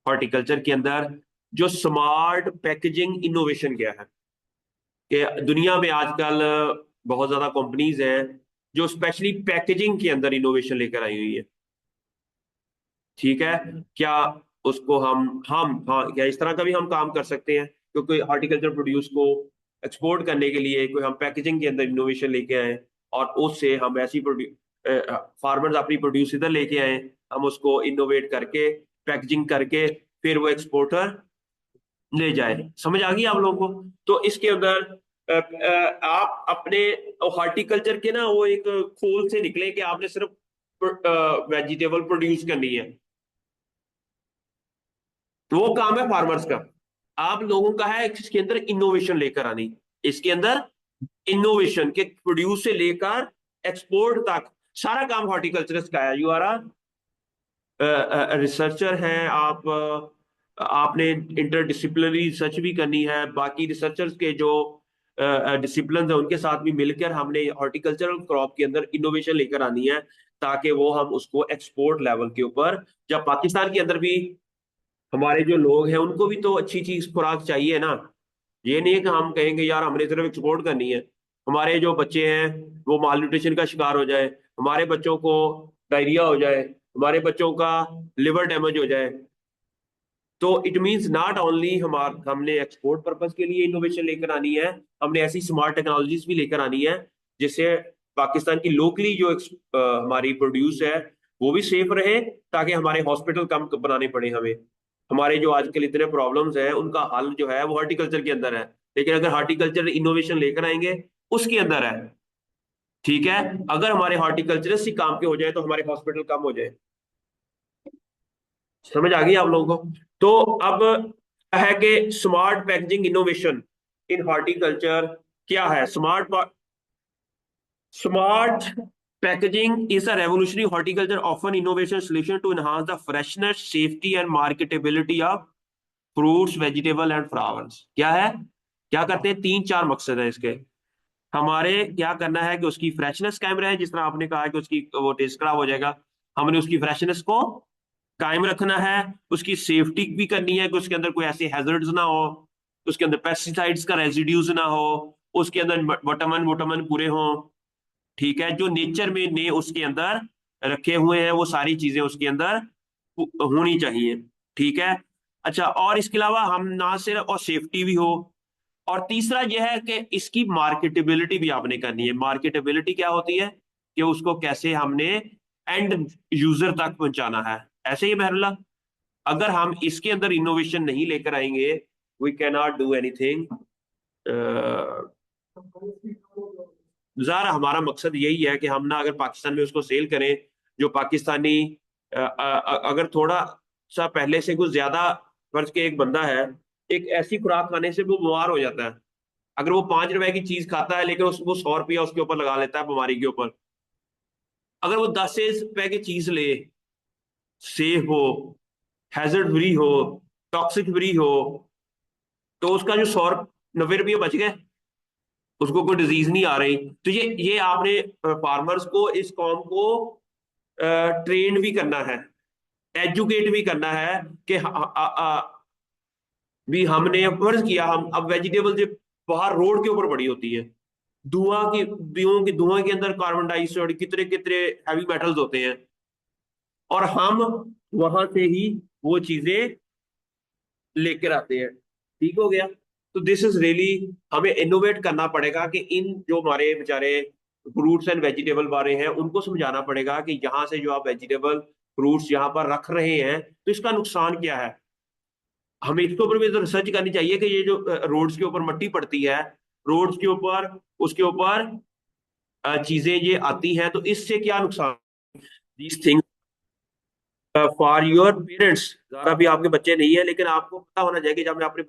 Horticulture के अंदर, जो स्मार्ट पैकेजिंग इनोवेशन किया है। कि दुनिया में आजकल बहुत ज्यादा कंपनीज हैं जो स्पेशली पैकेजिंग के अंदर इनोवेशन लेकर आई हुई है। ठीक है। क्या उसको हम हाँ, क्या इस तरह का भी हम काम कर सकते हैं, क्योंकि हॉर्टिकल्चर प्रोड्यूस को एक्सपोर्ट करने के लिए कोई हम पैकेजिंग के अंदर इनोवेशन लेके आए, और उससे हम ऐसी फार्मर्स अपनी प्रोड्यूस इधर लेके आए, हम उसको इनोवेट करके पैकेजिंग करके फिर वो एक्सपोर्टर ले जाए। समझ आ गई आप लोगों को? तो इसके अंदर आप अपने हॉर्टिकल्चर के ना वो एक खोल से निकले कि आपने सिर्फ वेजिटेबल प्रोड्यूस करनी है, तो वो काम है फार्मर्स का। आप लोगों का है इसके अंदर इनोवेशन लेकर आनी, इसके अंदर इनोवेशन के प्रोड्यूस से लेकर एक्सपोर्ट तक सारा काम हॉर्टिकल्चरिस्ट का है। यू आर रिसर्चर हैं आप, आपने इंटरडिसिप्लिनरी रिसर्च भी करनी है, बाकी रिसर्चर्स के जो डिसिप्लिन है उनके साथ भी मिलकर हमने हॉर्टिकल्चरल क्रॉप के अंदर इनोवेशन लेकर आनी है, ताकि वो हम उसको एक्सपोर्ट लेवल के ऊपर, जब पाकिस्तान के अंदर भी हमारे जो लोग हैं उनको भी तो अच्छी चीज खुराक चाहिए ना। ये नहीं है कि हम कहेंगे यार हमने सिर्फ एक्सपोर्ट करनी है, हमारे जो बच्चे हैं वो माल न्यूट्रिशन का शिकार हो जाए, हमारे बच्चों को डायरिया हो जाए, हमारे बच्चों का लिवर डैमेज हो जाए। तो इट मींस नॉट ओनली हमने एक्सपोर्ट पर्पस के लिए इनोवेशन लेकर आनी है, हमने ऐसी स्मार्ट टेक्नोलॉजीज भी लेकर आनी है जिससे पाकिस्तान की लोकली जो हमारी प्रोड्यूस है वो भी सेफ रहे, ताकि हमारे हॉस्पिटल कम बनाने पड़े हमें। हमारे जो आजकल इतने प्रॉब्लम्स हैं उनका हल जो है वो हॉर्टिकल्चर के अंदर है, लेकिन अगर हॉर्टिकल्चर इनोवेशन लेकर आएंगे उसके अंदर है। ठीक है। अगर हमारे हॉर्टिकल्चरिस्ट ही काम के हो जाए तो हमारे हॉस्पिटल कम हो जाए। समझ आ गई आप लोगों को? तो अब है कि smart packaging innovation in horticulture क्या है? Smart packaging is a revolutionary horticulture often innovation solution to enhance the freshness, safety and marketability of fruits, vegetable and flowers। क्या है? क्या करते हैं? तीन चार मकसद है इसके। हमारे क्या करना है कि उसकी फ्रेशनेस कायम रहे, जिस तरह आपने कहा कि उसकी वो टेस्ट खराब हो जाएगा, हमने उसकी फ्रेशनेस को कायम रखना है। उसकी सेफ्टी भी करनी है कि उसके अंदर कोई ऐसे हैजर्ड्स ना हो, उसके अंदर पेस्टिसाइड्स का रेजिड्यूज ना हो, उसके अंदर विटामिन विटामिन पूरे हों। ठीक है। जो नेचर में ने उसके अंदर रखे हुए हैं वो सारी चीजें उसके अंदर होनी चाहिए। ठीक है। अच्छा, और इसके अलावा हम ना सिर्फ और सेफ्टी भी हो, और तीसरा यह है कि इसकी मार्केटेबिलिटी भी आपने करनी है। मार्केटेबिलिटी क्या होती है? कि उसको कैसे हमने एंड यूजर तक पहुंचाना है। ऐसे ही बहरला, अगर हम इसके अंदर इनोवेशन नहीं लेकर आएंगे, we can not do anything. ज़ाहिर हमारा मकसद यही है कि हम ना अगर पाकिस्तान में उसको सेल करें, जो पाकिस्तानी अगर थोड़ा सा पहले से कुछ ज्यादा, फर्ज के एक बंदा है, एक ऐसी खुराक खाने से वो बीमार हो जाता है। अगर वो 5 रुपए की चीज खाता है लेकिन वो 100 रुपया उसके ऊपर लगा लेता है बीमारी के ऊपर, अगर वो 10 रुपए की चीज ले, सेफ हो, हैजर्ड फ्री हो, टॉक्सिक फ्री हो, तो उसका जो 190 रुपये बच गए, उसको कोई डिजीज नहीं आ रही। तो ये आपने फार्मर्स को, इस कॉम को ट्रेन भी करना है, एजुकेट भी करना है कि भी हमने फर्ज किया, हम अब वेजिटेबल जो बाहर रोड के ऊपर पड़ी होती है, धुआं के अंदर कार्बन डाइऑक्साइड कितने कितने हैवी मेटल्स होते हैं, और हम वहां से ही वो चीजें लेकर आते हैं। ठीक हो गया? तो दिस इज रियली, हमें इनोवेट करना पड़ेगा कि इन जो हमारे बेचारे फ्रूट्स एंड वेजिटेबल वाले हैं उनको समझाना पड़ेगा कि यहाँ से जो आप वेजिटेबल फ्रूट्स यहाँ पर रख रहे हैं तो इसका नुकसान क्या है। हमें इसके ऊपर भी तो रिसर्च करनी चाहिए कि ये जो रोड्स के ऊपर मट्टी पड़ती है, रोड्स के ऊपर, उसके ऊपर चीजें ये आती हैं, तो इससे क्या नुकसान। These things for your parents, ज़्यादा भी आपके बच्चे नहीं है लेकिन आपको पता होना चाहिए कि जब मैं अपने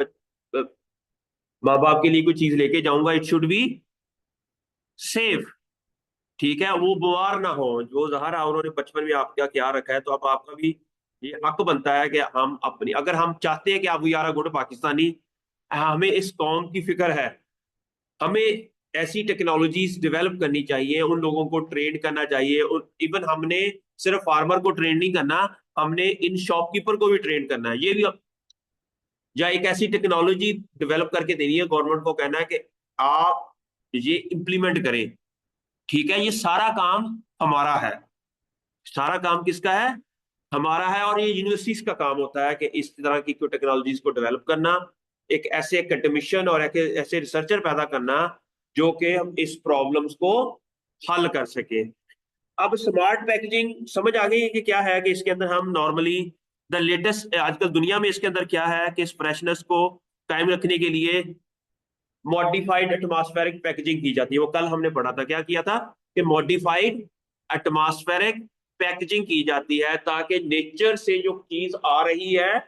माँ बाप के लिए कोई चीज लेके जाऊंगा, इट शुड बी सेफ। ठीक है, वो बीमार ना हो। जो जहरा उन्होंने बचपन में आपका क्या रखा है, तो अब आपका भी ये हक बनता है कि हम अपनी, अगर हम चाहते हैं कि आप we are a good Pakistani, हमें इस कौम की फिक्र है, हमें ऐसी टेक्नोलॉजीज डेवलप करनी चाहिए, उन लोगों को ट्रेन करना चाहिए। और इवन हमने सिर्फ फार्मर को ट्रेन नहीं करना, हमने इन शॉपकीपर को भी ट्रेन करना है, ये भी या एक ऐसी टेक्नोलॉजी डेवलप करके देनी है, गवर्नमेंट को कहना है कि आप ये इंप्लीमेंट करें। ठीक है, ये सारा काम हमारा है, सारा काम किसका है, हमारा है। और ये यूनिवर्सिटीज का काम होता है कि इस तरह की टेक्नोलॉजीज को डेवलप करना, एक ऐसे एकेडमिशियन और एक ऐसे रिसर्चर पैदा करना जो कि हम इस प्रॉब्लम्स को हल कर सके। अब स्मार्ट पैकेजिंग समझ आ गई कि क्या है, कि इसके अंदर हम नॉर्मली द लेटेस्ट आजकल दुनिया में इसके अंदर क्या है कि इस फ्रेशनेस को कायम रखने के लिए मॉडिफाइड एटमॉस्फेरिक पैकेजिंग की जाती है। वो कल हमने पढ़ा था, क्या किया था कि मॉडिफाइड एटमॉस्फेरिक पैकेजिंग की जाती है ताकि नेचर से जो चीज आ रही है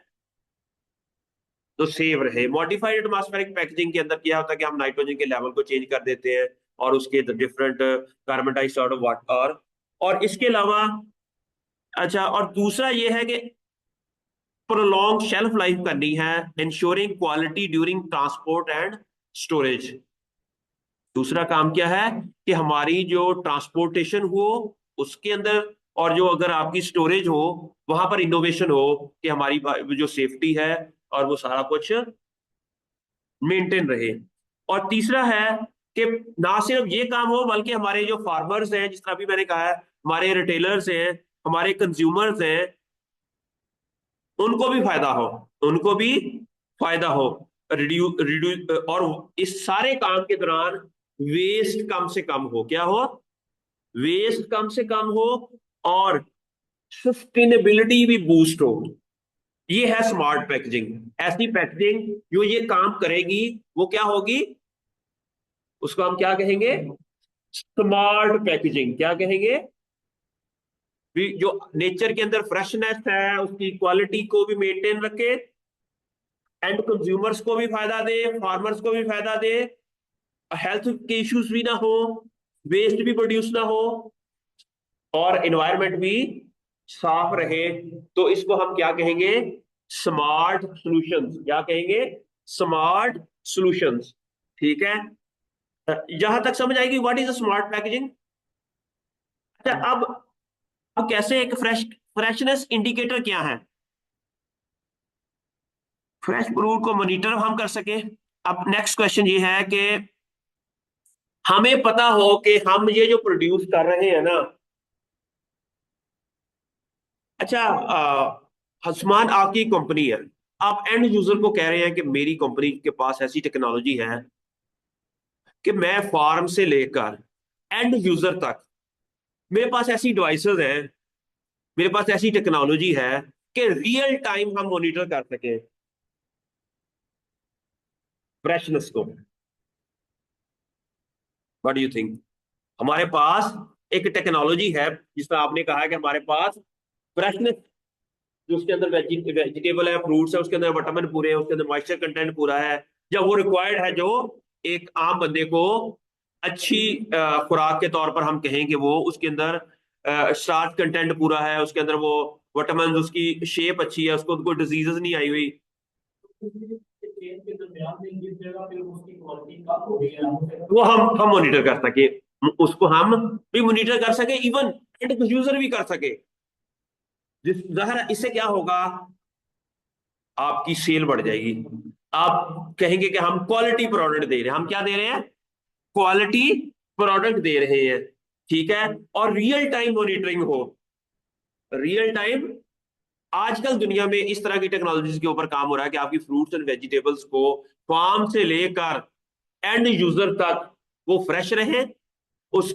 तो सेव रहे। मॉडिफाइड एटमॉस्फेरिक पैकेजिंग के अंदर क्या होता है कि हम नाइट्रोजन के लेवल को चेंज कर देते हैं और उसके different carbon dioxide of water, और इसके अलावा अच्छा, और दूसरा ये है कि प्रोलॉन्ग शेल्फ लाइफ करनी है, ensuring quality during transport and storage. दूसरा काम क्या है कि हमारी जो ट्रांसपोर्टेशन हो उसके अंदर, और जो अगर आपकी स्टोरेज हो वहां पर इनोवेशन हो कि हमारी जो सेफ्टी है और वो सारा कुछ मेंटेन रहे। और तीसरा है कि ना सिर्फ ये काम हो बल्कि हमारे जो फार्मर्स हैं, जिस तरह अभी मैंने कहा है, हमारे रिटेलर्स हैं, हमारे कंज्यूमर्स हैं, उनको भी फायदा हो, उनको भी फायदा हो। रिड्यू और इस सारे काम के दौरान वेस्ट कम से कम हो, क्या हो, वेस्ट कम से कम हो, और सस्टेनेबिलिटी भी बूस्ट हो। ये है स्मार्ट पैकेजिंग। ऐसी पैकेजिंग जो ये काम करेगी वो क्या होगी, उसको हम क्या कहेंगे, स्मार्ट पैकेजिंग। क्या कहेंगे, भी जो नेचर के अंदर फ्रेशनेस है उसकी क्वालिटी को भी मेंटेन रखे, एंड कंज्यूमर्स को भी फायदा दे, फार्मर्स को भी फायदा दे, हेल्थ के इश्यूज भी ना हो, वेस्ट भी प्रोड्यूस ना हो, और एनवायरनमेंट भी साफ रहे। तो इसको हम क्या कहेंगे, स्मार्ट सॉल्यूशंस। क्या कहेंगे, स्मार्ट सॉल्यूशंस। ठीक है, जहां तक समझ आएगी what is a smart packaging. अच्छा, अब कैसे एक फ्रेशनेस इंडिकेटर क्या है, फ्रेश फ्रूट को मॉनिटर हम कर सके। अब नेक्स्ट क्वेश्चन ये है कि हमें पता हो कि हम ये जो प्रोड्यूस कर रहे हैं ना, अच्छा हसमान आपकी कंपनी है, आप एंड यूजर को कह रहे हैं कि मेरी कंपनी के पास ऐसी टेक्नोलॉजी है कि मैं फार्म से लेकर एंड यूजर तक मेरे पास ऐसी डिवाइसेस हैं, मेरे पास ऐसी टेक्नोलॉजी है कि रियल टाइम हम मॉनिटर कर सके फ्रेशनेस को। व्हाट डू यू थिंक, हमारे पास एक टेक्नोलॉजी है जिसमें आपने कहा है कि हमारे पास फ्रेशनेस, जो उसके अंदर वेजिटेबल है, फ्रूट्स है, उसके अंदर विटामिन पूरे हैं, उसके अंदर मॉइस्चर कंटेंट पूरा है, या वो रिक्वायर्ड है जो एक आम बंदे को अच्छी खुराक के तौर पर हम कहें कि वो उसके अंदर स्टार्च कंटेंट पूरा है, उसके अंदर वो विटामिन, उसकी शेप अच्छी है, उसको कोई डिजीजेस नहीं आई हुई, वो हम मॉनिटर कर सके, उसको हम भी मॉनिटर कर सके, इवन एंड यूजर भी कर सके। जिस जाहिर इससे क्या होगा, आपकी सेल बढ़ जाएगी। आप कहेंगे कि हम क्वालिटी प्रोडक्ट दे रहे हैं, हम क्या दे रहे हैं, क्वालिटी प्रोडक्ट दे रहे हैं। ठीक है, और रियल टाइम मॉनिटरिंग हो, रियल टाइम। आजकल दुनिया में इस तरह की टेक्नोलॉजीज के ऊपर काम हो रहा है कि आपकी फ्रूट्स एंड वेजिटेबल्स को फार्म से लेकर एंड यूजर तक वो फ्रेश रहे, उस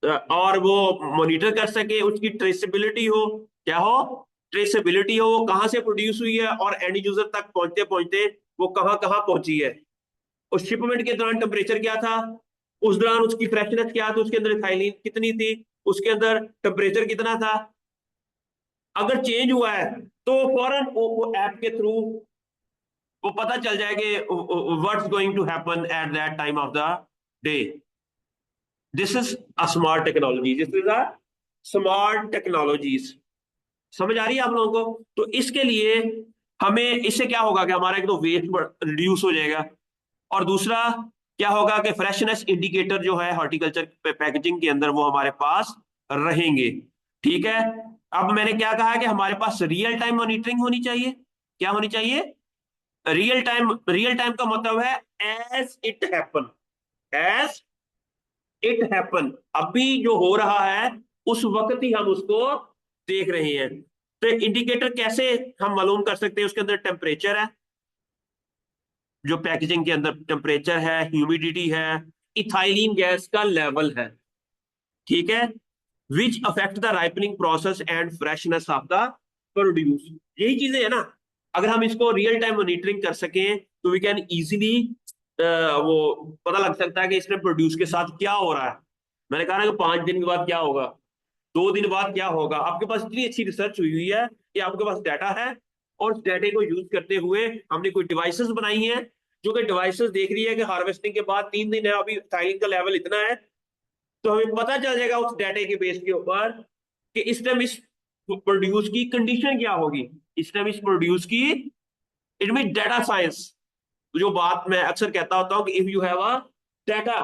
और वो मॉनिटर कर सके, उसकी ट्रेसेबिलिटी हो, क्या हो, ट्रेसेबिलिटी हो, वो कहां से प्रोड्यूस हुई है और एंड यूजर तक पहुंचते पहुंचते वो कहां कहां पहुंची है, उस शिपमेंट के दौरान टेम्परेचर क्या था, उस दौरान उसकी फ्रेशनेस क्या थी, उसके अंदर इथाइलिन कितनी थी, उसके अंदर टेम्परेचर कितना था। अगर चेंज हुआ है तो फौरन वो ऐप के थ्रू वो पता चल जाए कि what's going to happen at that time of the day. This is a smart technology, this is a smart technologies. समझ आ रही है आप लोगों को। तो इसके लिए हमें, इससे क्या होगा कि हमारा एक तो वेस्ट रिड्यूस हो जाएगा, और दूसरा क्या होगा कि फ्रेशनेस इंडिकेटर जो है हॉर्टिकल्चर पैकेजिंग के अंदर वो हमारे पास रहेंगे। ठीक है, अब मैंने क्या कहा कि हमारे पास रियल टाइम मॉनिटरिंग होनी चाहिए। क्या होनी चाहिए? Real time. रियल टाइम का मतलब है as it happen, as it happen, अभी जो हो रहा है उस वक्त ही हम उसको देख रहे हैं। तो इंडिकेटर कैसे हम मालूम कर सकते हैं? उसके अंदर टेम्परेचर है, जो पैकेजिंग के अंदर टेम्परेचर है, ह्यूमिडिटी है, इथाइलिन गैस का लेवल है, ठीक है, which affect the ripening process and freshness of the produce. यही चीजें है ना। अगर हम इसको रियल टाइम मॉनिटरिंग कर सकें तो वी कैन इजीली वो पता लग सकता है कि इसमें प्रोड्यूस के साथ क्या हो रहा है। मैंने कहा ना कि 5 दिन के बाद क्या होगा, 2 दिन बाद क्या होगा। आपके पास इतनी अच्छी रिसर्च हुई हुई है कि आपके पास डाटा है, और उस डाटे को यूज करते हुए हमने कोई डिवाइसेस बनाई हैं, जो कि डिवाइसेस देख रही है कि हार्वेस्टिंग के बाद 3 दिन है, अभी थाइलिन का लेवल इतना है। तो हमें पता चल जाएगा उस डाटे के बेस के ऊपर कि इस टाइम इस प्रोड्यूस की कंडीशन क्या होगी, इस टाइम इस प्रोड्यूस की। इट मीन डाटा साइंस, जो बात मैं अक्सर कहता होता हूं कि if you have a data,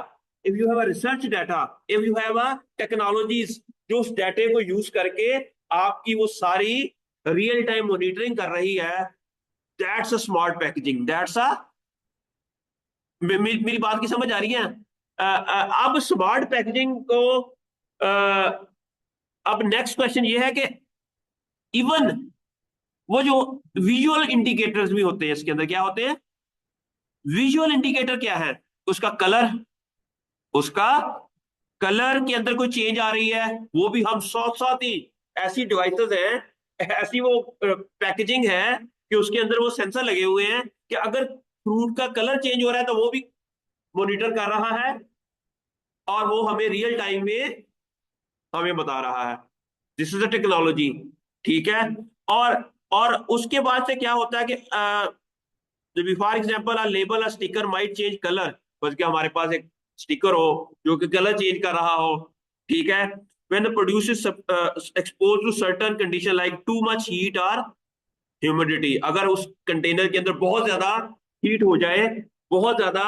if you have a research data, if you have a technologies, जो उस डाटे को यूज करके आपकी वो सारी रियल टाइम मॉनिटरिंग कर रही है, that's a smart packaging, that's a. मेरी बात की समझ आ रही है? अब स्मार्ट पैकेजिंग को अब नेक्स्ट क्वेश्चन ये है कि इवन वो जो विजुअल इंडिकेटर्स भी होते हैं इसके अंदर, क्या होते हैं? विजुअल इंडिकेटर क्या है? उसका कलर, उसका कलर के अंदर कोई चेंज आ रही है, वो भी हम साथ साथ ही ऐसी डिवाइसेस हैं, ऐसी वो पैकेजिंग है कि उसके अंदर वो सेंसर लगे हुए हैं कि अगर फ्रूट का कलर चेंज हो रहा है तो वो भी मॉनिटर कर रहा है, और वो हमें रियल टाइम में हमें बता रहा है। दिस इज अ टेक्नोलॉजी, ठीक है। और और उसके बाद से क्या होता है कि for example a label, a sticker might change colour, बस कि हमारे पास एक स्टिकर हो जो कि कलर चेंज कर रहा हो, ठीक है। When the produce is expose to certain condition like too much heat और ह्यूमिडिटी, अगर उस कंटेनर के अंदर बहुत ज्यादा हीट हो जाए, बहुत ज्यादा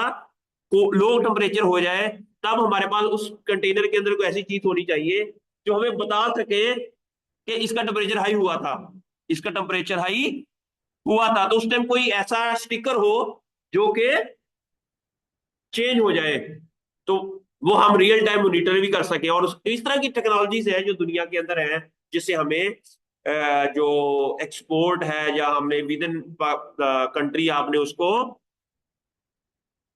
लो टेम्परेचर हो जाए, तब हमारे पास उस कंटेनर के अंदर कोई ऐसी चीज होनी चाहिए जो हमें बता सके कि इसका टेम्परेचर हाई हुआ था, इसका टेम्परेचर हाई हुआ था। तो उस टाइम कोई ऐसा स्टिकर हो जो कि चेंज हो जाए, तो वो हम रियल टाइम मॉनिटर भी कर सके। और इस तरह की टेक्नोलॉजीज है जो दुनिया के अंदर है, जिससे हमें जो एक्सपोर्ट है या हमने विद इन कंट्री आपने उसको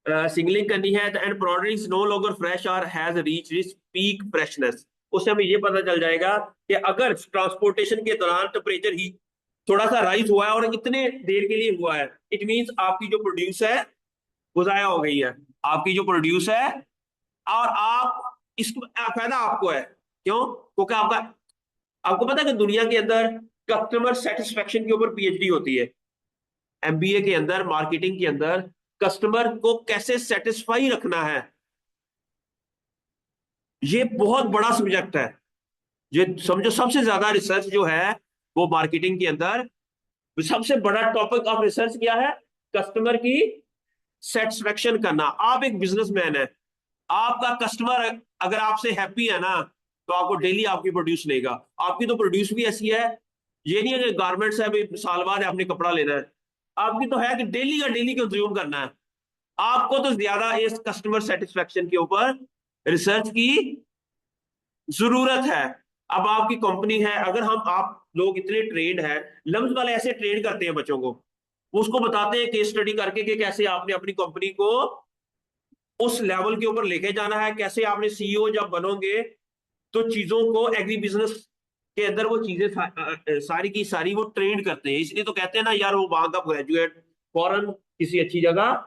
सिंगलिंग करनी है, and product is no longer fresh और has reach its peak freshness. उससे हमें ये पता चल जाएगा कि अगर ट्रांसपोर्टेशन के दौरान टेम्परेचर ही थोड़ा सा राइज हुआ है और इतने देर के लिए हुआ है, इट मीन्स आपकी जो प्रोड्यूस है वो जाया हो गई है, आपकी जो प्रोड्यूस है। और आप इसको फायदा आपको है, क्यों? क्योंकि आपका, आपको पता है कि दुनिया के अंदर कस्टमर सेटिस्फेक्शन के ऊपर पीएचडी होती है, एमबीए के अंदर, मार्केटिंग के अंदर कस्टमर को कैसे सेटिस्फाई रखना है, ये बहुत बड़ा सब्जेक्ट है। ये समझो सबसे ज्यादा रिसर्च जो है वो मार्केटिंग के अंदर, सबसे बड़ा टॉपिक ऑफ रिसर्च क्या है? कस्टमर की सेटिस्फेक्शन करना। आप एक बिजनेसमैन है, आपका कस्टमर अगर आपसे हैप्पी है ना, तो आपको डेली आपकी प्रोड्यूस लेगा। आपकी तो प्रोड्यूस भी ऐसी है, ये नहीं है कि गारमेंट्स है अभी साल बाद आपने कपड़ा लेना है, आपकी तो है कि डेली का डेली कंज्यूम करना है। आपको तो ज्यादा इस कस्टमर सेटिस्फेक्शन के ऊपर रिसर्च की जरूरत है। अब आपकी कंपनी है, अगर हम आप लोग इतने ट्रेंड है, लम्स वाले ऐसे ट्रेन करते हैं बच्चों को, वो उसको बताते हैं केस स्टडी करके कि कैसे आपने अपनी कंपनी को उस लेवल के ऊपर लेके जाना है, कैसे आपने सीईओ जब बनोगे तो चीजों को एग्री बिजनेस के अंदर वो चीजें सारी की सारी वो ट्रेंड करते हैं। इसलिए तो कहते हैं ना यार, वो वहां का ग्रेजुएट फॉरेन किसी अच्छी जगह।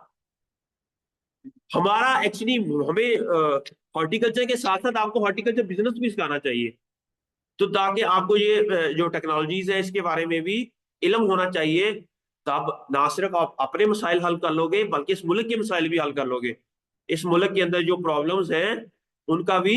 हमारा एक्चुअली हमें हॉर्टिकल्चर के साथ साथ आपको हॉर्टिकल्चर बिजनेस भी सिखाना चाहिए, तो ताकि आपको ये जो टेक्नोलॉजीज है इसके बारे में भी इल्म होना चाहिए। तो आप ना सिर्फ आप अपने मसाइल हल कर लोगे, बल्कि इस मुल्क के मसाइल भी हल कर लोगे। इस मुल्क के अंदर जो प्रॉब्लम्स हैं उनका भी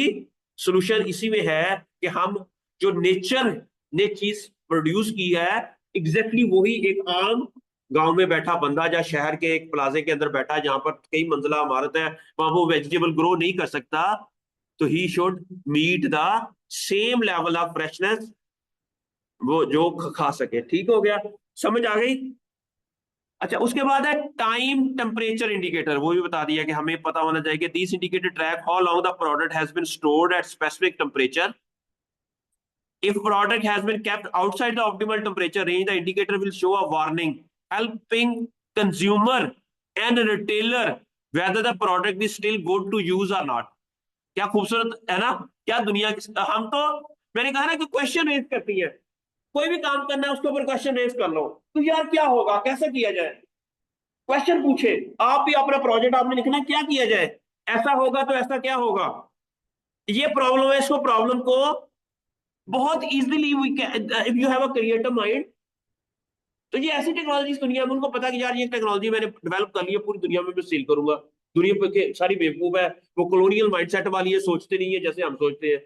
सोल्यूशन इसी में है कि हम जो नेचर ने चीज प्रोड्यूस की है, एग्जैक्टली वही एक आम गांव में बैठा बंदा या शहर के एक प्लाजे के अंदर बैठा है जहां पर कई मंजिला इमारत है, वहां वो वेजिटेबल ग्रो नहीं कर सकता, तो he should meet the same level of freshness वो जो खा सके। ठीक हो गया, समझ आ गई। अच्छा, उसके बाद है टाइम टेम्परेचर इंडिकेटर, वो भी बता दिया कि हमें पता होना चाहिए कि this indicator track how long the product has been stored at specific temperature. If product has been kept outside the optimal temperature range, the indicator will show a warning, helping consumer and retailer whether the product is still good to use or not. क्या खूबसूरत है ना। क्या दुनिया हम तो, मैंने कहा ना कि क्वेश्चन रेज करती है। कोई भी काम करना है उसके ऊपर क्वेश्चन रेज कर लो, तो यार क्या होगा, कैसे किया जाए, क्वेश्चन पूछे। आप भी अपना प्रोजेक्ट आपने लिखना है, क्या किया जाए, ऐसा होगा तो ऐसा क्या होगा, ये प्रॉब्लम है, इसको प्रॉब्लम को बहुत easily we can, if you have a creative mind. तो ये ऐसी टेक्नोलॉजी दुनिया में, उनको पता कि यार ये टेक्नोलॉजी मैंने डेवलप कर ली है, पूरी दुनिया में मैं सेल करूंगा। दुनिया पे के सारी बेवकूफ है, वो कॉलोनियल माइंडसेट वाली है, सोचते नहीं है जैसे हम सोचते हैं।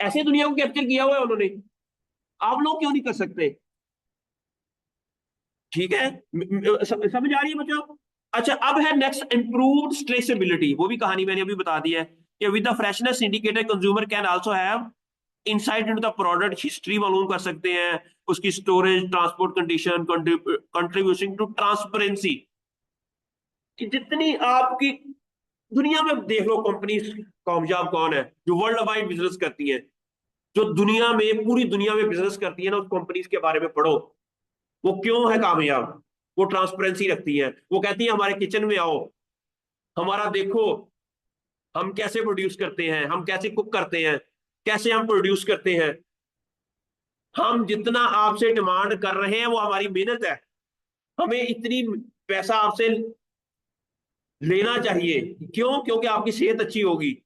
ऐसे दुनिया को कैप्चर किया हुआ है उन्होंने, आप लोग क्यों नहीं कर सकते। ठीक है, समझ आ रही है बच्चों। अच्छा, अब है नेक्स्ट, इंप्रूव्ड ट्रेसेबिलिटी। वो भी कहानी मैंने अभी बता दी है कि with the freshness indicator consumer can also have insight into the product history मालूम कर सकते हैं, उसकी storage, transport condition, contribution to transparency. कि जितनी आपकी दुनिया में देख लो, कंपनी कामयाब कौन है जो वर्ल्ड वाइड बिजनेस करती है, जो दुनिया में, पूरी दुनिया में बिजनेस करती है ना, उस कंपनीज के बारे में पढ़ो। वो क्यों है कामयाब, वो ट्रांसपेरेंसी रखती है। वो कहती है हमारे किचन में आओ, हमारा देखो, हम कैसे प्रोड्यूस करते हैं, हम कैसे कुक करते हैं, कैसे हम प्रोड्यूस करते हैं। हम जितना आपसे डिमांड कर रहे हैं वो हमारी मेहनत है, हमें इतनी पैसा आपसे लेना चाहिए। क्यों? क्योंकि आपकी सेहत अच्छी होगी,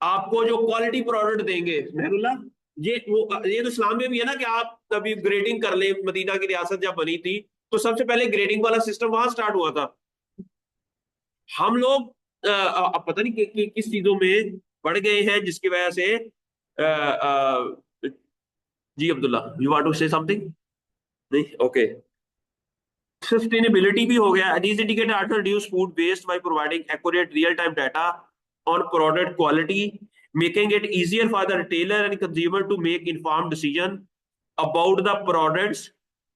आपको जो क्वालिटी प्रोडक्ट देंगे मेहरुल्ला। ये तो इस्लाम में भी है ना कि आप कभी ग्रेडिंग कर ले। मदीना की रियासत जब बनी थी तो सबसे पहले ग्रेडिंग वाला सिस्टम वहां स्टार्ट हुआ था। हम लोग अब पता नहीं किस चीजों में पड़ गए हैं जिसकी वजह से जी Abdullah, you want to say something? नहीं, ओके। सस्टेनेबिलिटी भी हो गया। These indicators also reduce food waste by providing accurate real-time data on product quality, making it easier for the retailer and consumer to make informed decision about the product's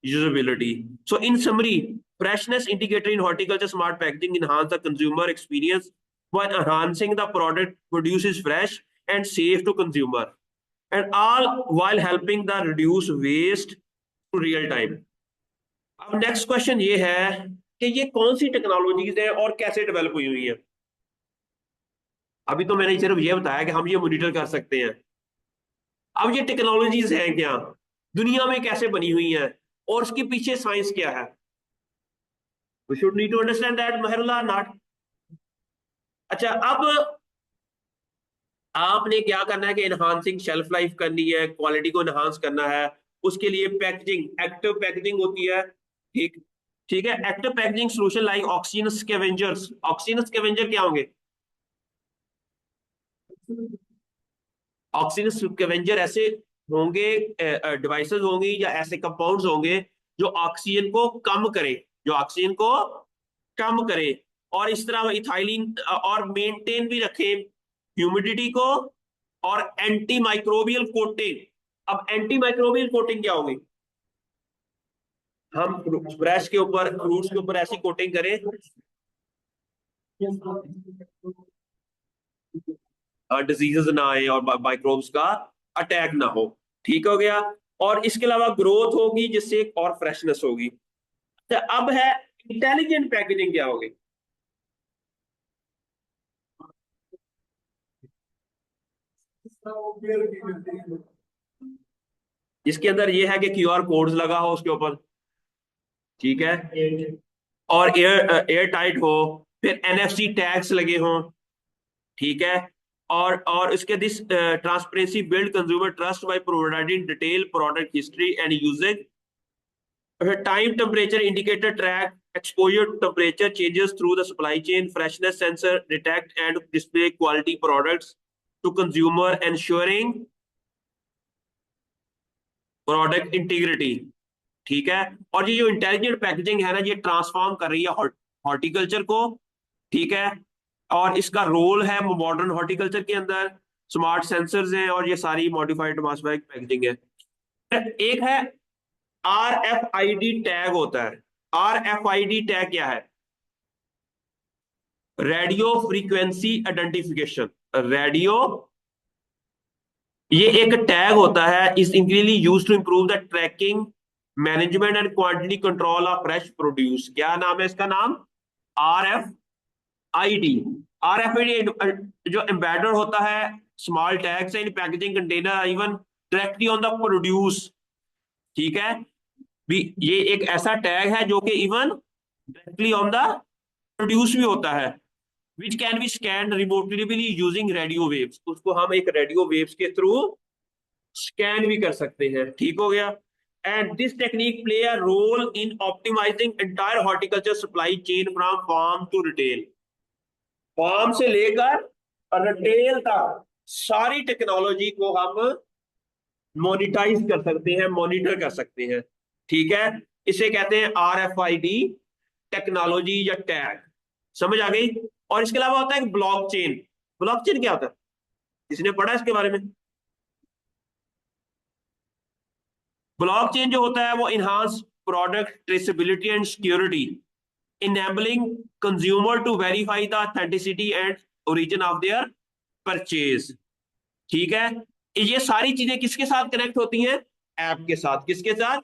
usability. So in summary, freshness indicator in horticulture smart packaging enhance the consumer experience while enhancing the product produces fresh and safe to consumer, and all while helping the reduce waste to real time. अब next question ये है कि ये कौन सी technologies है और कैसे develop हुई हुई है। अभी तो मैंने सिर्फ ये बताया कि हम ये मॉनिटर कर सकते हैं। अब ये टेक्नोलॉजीज हैं क्या, दुनिया में कैसे बनी हुई है, और उसके पीछे साइंस क्या है। We should need to understand that, Mehrullah not. अच्छा, अब आपने क्या करना है कि एनहांसिंग शेल्फ लाइफ करनी है, क्वालिटी को एनहांस करना है। उसके लिए पैकेजिंग, एक्टिव पैकेजिंग होती है। ठीक, ठीक है। Active packaging solution like oxygen scavengers. Oxygen scavenger क्या होंगे? ऑक्सीजन स्कैवेंजर ऐसे होंगे, डिवाइसेस होंगी या ऐसे कंपाउंड्स होंगे जो ऑक्सीजन को कम करे, जो ऑक्सीजन को कम करे, और इस तरह इथाइलिन और मेंटेन भी रखे ह्यूमिडिटी को, और एंटी माइक्रोबियल कोटिंग। अब एंटी माइक्रोबियल कोटिंग क्या होगी? हम ब्रश के ऊपर, फ्रूट्स के ऊपर ऐसी कोटिंग करें डिजीजेस ना आए और माइक्रोब्स का अटैक ना हो। ठीक हो गया। और इसके अलावा ग्रोथ होगी जिससे और फ्रेशनेस होगी। तो अब है इंटेलिजेंट पैकेजिंग क्या होगी? इसके अंदर ये है कि क्यूआर कोड्स लगा हो उसके ऊपर, ठीक है, और एयर टाइट हो, फिर एनएफसी टैग्स लगे हों, ठीक है। और इसके this transparency build consumer trust by providing detail product history and usages. Time temperature indicator track exposure to temperature changes through the supply chain. Freshness sensor detect and display quality products to consumer, ensuring product integrity। ठीक है। और ये जो intelligent packaging है ना, ये transform कर रही है हॉर्टिकल्चर को। ठीक है। और इसका रोल है मॉडर्न हॉर्टिकल्चर के अंदर स्मार्ट सेंसर्स हैं, और ये सारी मॉडिफाइड मास पैकेजिंग है। एक है RFID टैग होता है। RFID टैग क्या है? Radio frequency identification. रेडियो, ये एक टैग होता है, is increasingly use to improve the tracking management and quantity control of fresh produce. क्या नाम है इसका? नाम RFID। RFID जो एम्बेडेड होता है small tags in packaging container even directly on the produce. ठीक है, भी ये एक ऐसा टैग है जो कि even directly on the produce भी होता है, which can be scan remotely using radio waves. उसको हम एक रेडियो वेव्स के थ्रू स्कैन भी कर सकते हैं। ठीक हो गया। And this technique play a role in optimizing entire horticulture supply chain from farm to retail. Farm से लेकर रिटेल तक सारी टेक्नोलॉजी को हम मोनिटाइज कर सकते हैं, मॉनिटर कर सकते हैं। ठीक है, इसे कहते हैं RFID टेक्नोलॉजी या टैग। समझ आ गई? और इसके अलावा होता है ब्लॉकचेन। ब्लॉकचेन क्या होता है? किसने पढ़ा इसके बारे में? ब्लॉकचेन जो होता है वो enhance product traceability and security, enabling consumer to verify the authenticity and origin of their purchase। ठीक है, ये सारी चीजें किसके साथ कनेक्ट होती हैं? ऐप के साथ। किसके साथ?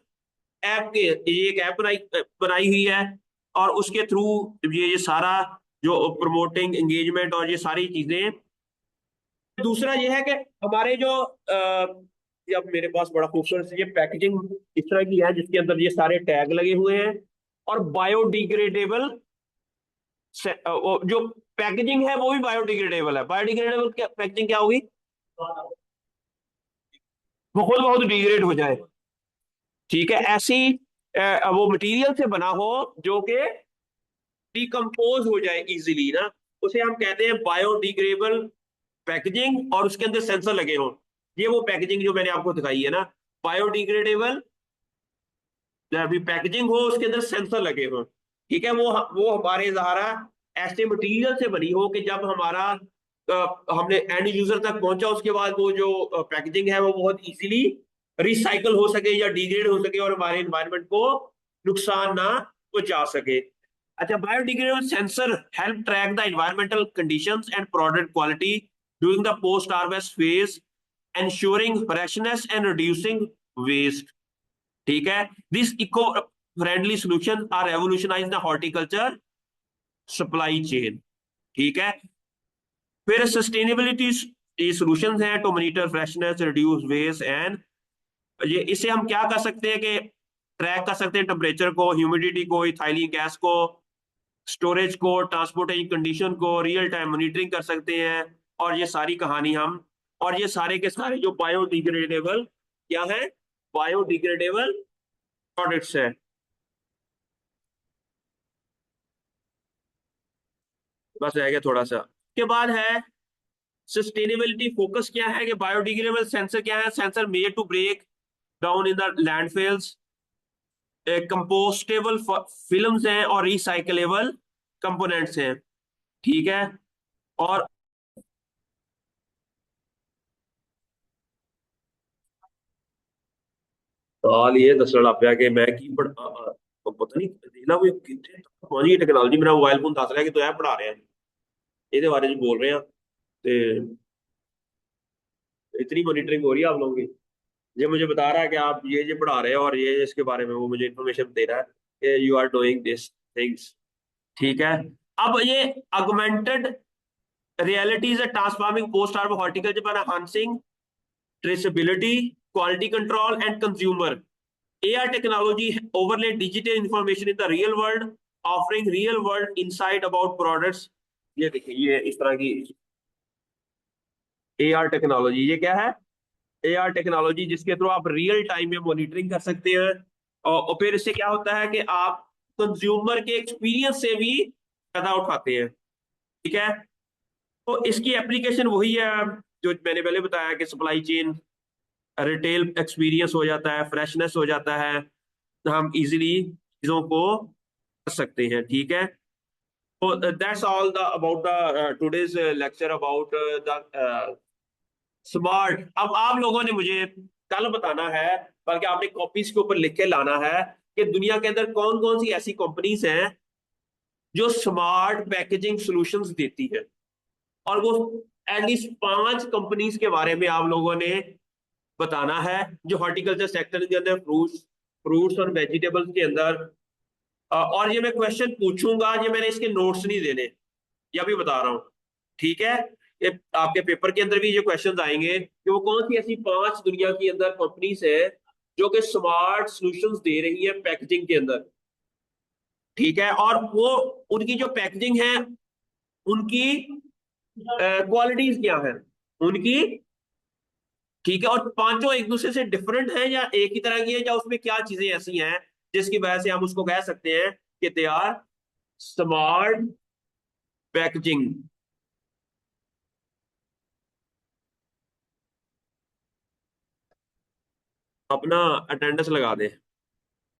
ऐप के। ये एक ऐप बनाई बनाई हुई है, और उसके थ्रू ये सारा जो प्रमोटिंग एंगेजमेंट और ये सारी चीजें। दूसरा ये है कि हमारे जो ये अब मेरे पास बड़ा खूबसूरत ये पैकेजिंग इस तरह की है जिसके अंदर ये सारे टैग लगे हुए हैं, और बायोडिग्रेडेबल जो पैकेजिंग है वो भी बायोडिग्रेडेबल है। बायोडिग्रेडेबल पैकेजिंग क्या होगी? वो खुद बहुत डिग्रेड हो जाए। ठीक है, ऐसी वो मटेरियल से बना हो जो कि डिकम्पोज हो जाए इजीली ना, उसे हम कहते हैं बायोडिग्रेडेबल पैकेजिंग, और उसके अंदर सेंसर लगे हों। ये वो पैकेजिंग जो मैंने आपको दिखाई है ना, बायोडिग्रेडेबल अभी पैकेजिंग हो, उसके अंदर सेंसर लगे हों। ठीक है, वो हमारे ज़ाहरा ऐसे मटेरियल से बनी हो कि जब हमारा हमने एंड यूजर तक पहुंचा उसके बाद वो जो पैकेजिंग है वो बहुत इजीली रिसाइकल हो सके या डिग्रेड हो सके, और हमारे एनवायरनमेंट को नुकसान ना पहुंचा सके। अच्छा, biodegradable sensor help track the environmental conditions and product quality during the post harvest phase, ensuring freshness and reducing waste। ठीक है, this eco friendly solution are revolutionize the horticulture supply chain. ठीक है, फिर सस्टेनेबिलिटी सोल्यूशन है to monitor freshness, reduce waste and ये इससे हम क्या कर सकते हैं कि ट्रैक कर सकते हैं टेम्परेचर को, ह्यूमिडिटी को, इथाइलिन गैस को, स्टोरेज को, ट्रांसपोर्टेशन कंडीशन को रियल टाइम मॉनिटरिंग कर सकते हैं। और ये सारी कहानी हम, और ये सारे के सारे जो बायोडिग्रेडेबल क्या है, बायोडिग्रेडेबल प्रोडक्ट्स है। बस रह गया थोड़ा सा। के बाद है सस्टेनेबिलिटी फोकस। क्या है कि बायोडिग्रेडेबल सेंसर क्या है? Sensor made to break down in the landfills, compostable films हैं और रिसाइकलेबल कंपोनेंट्स हैं। ठीक है, और साल ये दसना पिया कि मैं की पता नहीं देखना कोई पहुंची टेक्नोलॉजी। मेरा मोबाइल फोन दस रहा कि तो ऐ पढ़ा रहे हैं, ਇਹਦੇ ਬਾਰੇ ਚ बोल रहे हैं, ਤੇ इतनी मॉनिटरिंग हो रही है आप लोगों की। ये मुझे बता रहा है कि आप ये पढ़ा रहे हैं और ये इसके बारे में वो मुझे इन्फॉर्मेशन दे रहा है कि you are doing this things. ठीक है, अब ये augmented reality is transforming post harvest horticulture by enhancing traceability, quality control and consumer. AR technology overlay digital information in the real world, offering real world insight about products। ये देखिए, ये इस तरह की AR टेक्नोलॉजी, ये क्या है? AR technology जिसके थ्रू आप रियल टाइम में मॉनिटरिंग कर सकते हैं, और फिर इससे क्या होता है कि आप कंज्यूमर के एक्सपीरियंस से भी फायदा उठाते हैं। ठीक है, तो इसकी एप्लीकेशन वही है जो मैंने पहले बताया कि सप्लाई चेन रिटेल एक्सपीरियंस हो जाता है, फ्रेशनेस हो जाता है, तो हम इजीली चीज़ों को कर सकते हैं। ठीक है, तो that's all the about the today's lecture about the smart. अब आप लोगों ने मुझे कल बताना है, बल्कि आपने कॉपीज के ऊपर लिख के लाना है कि दुनिया के अंदर कौन कौन सी ऐसी कंपनीज हैं जो स्मार्ट पैकेजिंग सॉल्यूशंस देती है। और वो एटलीस्ट 5 कंपनीज के बारे में आप लोगों ने बताना है जो हॉर्टिकल्चर सेक्टर के अंदर फ्रूट्स फ्रूट्स और वेजिटेबल्स के अंदर। और ये मैं क्वेश्चन पूछूंगा, ये मैंने इसके नोट्स नहीं देने, ये अभी बता रहा हूँ। ठीक है, ये आपके पेपर के अंदर भी ये क्वेश्चंस आएंगे कि वो कौन सी ऐसी 5 दुनिया की अंदर कंपनीज है जो कि स्मार्ट सॉल्यूशंस दे रही है पैकेजिंग के अंदर। ठीक है, और वो उनकी जो पैकेजिंग है उनकी क्वालिटीज क्या है उनकी। ठीक है, और पांचों एक दूसरे से डिफरेंट है या एक ही तरह की है, या उसमें क्या चीजें ऐसी हैं जिसकी वजह से हम उसको कह सकते हैं कि दे आर स्मार्ट पैकेजिंग। अपना अटेंडेंस लगा दे।